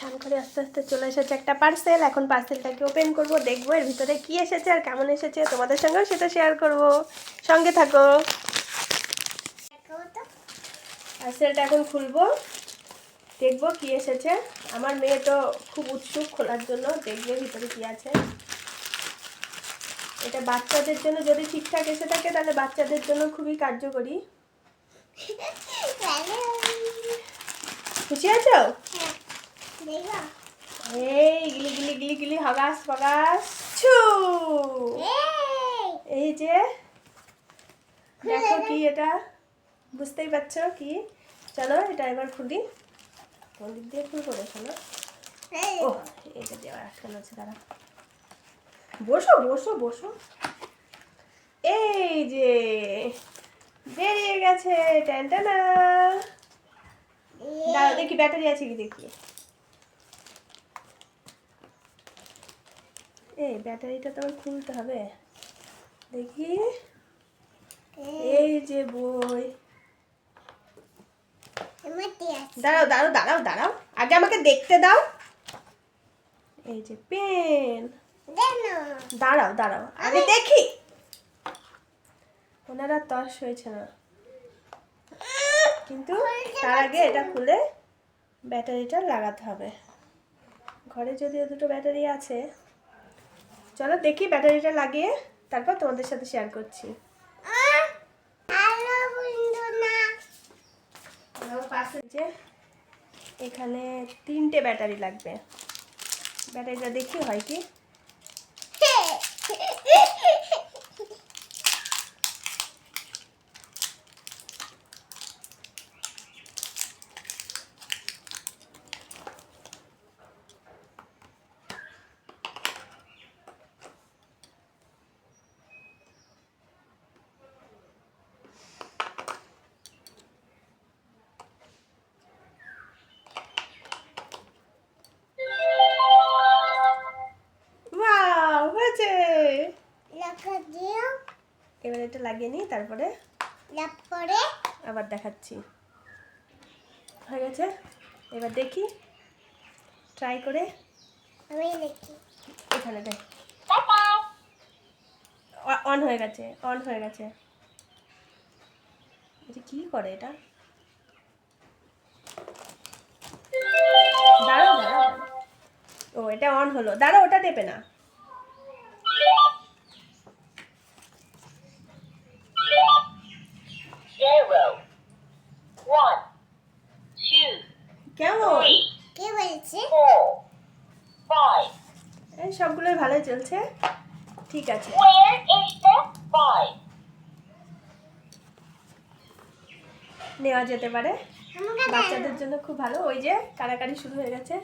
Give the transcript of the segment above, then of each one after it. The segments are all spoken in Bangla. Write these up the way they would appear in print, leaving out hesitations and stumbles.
স্নান করে আস্তে আস্তে চলে এসেছে একটা পার্সেল। এখন পার্সেলটাকে ওপেন করব, দেখবো এর ভিতরে কি এসেছে আর কেমন এসেছে, তোমাদের সঙ্গেও সেটা শেয়ার করব। সঙ্গে থাকো। পার্সেলটা এখন খুলবো, দেখবো কি এসেছে। আমার মেয়ে তো খুব উৎসুক খোলার জন্য, দেখবে ভিতরে কি আছে। এটা বাচ্চাদের জন্য, যদি ঠিকঠাক এসে থাকে তাহলে বাচ্চাদের জন্য খুবই কার্যকরী। খুশি আছো? এই গিলি গিলি গিলি গিলি হগাস ফগাস ছু। এই যে দেখো কি, এটা বুঝতেই পারছো কি। চলো এটা এবার খুলি। কোন দিক দিয়ে খুলবো দেখো না। ও এটা দিয়ে আটকানো আছে, দাঁড়া। বসো বসো বসো। এই যে বেরিয়ে গেছে। টানটানা। দাঁড়াও দেখি ব্যাটারি আছে কি দেখি। এই ব্যাটারিটা তো খুলতে হবে, দেখি। এই যে বই। দাঁড়াও দাঁড়াও দাঁড়াও দাঁড়াও, আগে আমাকে দেখতে দাও। এই যে পেন। দাঁড়াও দাঁড়াও আগে দেখি। ওনারা তস হয়েছে না, কিন্তু তার আগে এটা খুলে ব্যাটারিটা লাগাতে হবে। ঘরে যদিও দুটো ব্যাটারি আছে। চলো দেখি ব্যাটারিটা লাগিয়ে তারপর তোমাদের সাথে শেয়ার করছি। যে এখানে 3টে ব্যাটারি লাগবে। ব্যাটারিটা দেখি হয় কি। এবার এটা লাগিয়ে নিই, তারপরে আবার দেখাচ্ছি। হয়ে গেছে, এবার দেখি ট্রাই করে। এখানে দেখ, অন হয়ে গেছে, অন হয়ে গেছে। এটা কি করে এটা? দাঁড়াও দাঁড়াও, ও এটা অন হলো। দাঁড়াও ওটা টেপে না। কেমন? এই সবগুলোই ভালোই চলছে, ঠিক আছে। নেওয়া যেতে পারে, বাচ্চাদের জন্য খুব ভালো। ওই যে কাড়াকাড়ি শুরু হয়ে গেছে।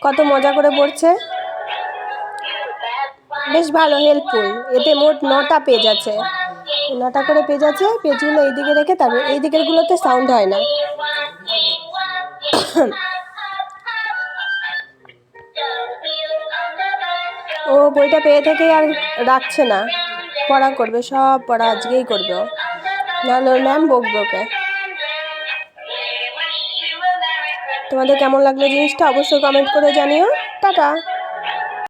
কত মজা করে পড়ছে, বেশ ভালো, হেল্পফুল। এতে মোট 9টা পেজ আছে, 9টা করে পেজ আছে। পেজগুলো এইদিকে রেখে তারপর এই দিকেরগুলোতে সাউন্ড হয় না। ও বইটা পেয়ে থেকেই আর রাখছে না, পড়া করবে, সব পড়া আজকেই করবে। নাহলে ওর ম্যাম বকবে ওকে। তোমাদের কেমন লাগলো জিনিসটা অবশ্যই কমেন্ট করে জানিও। টাটা।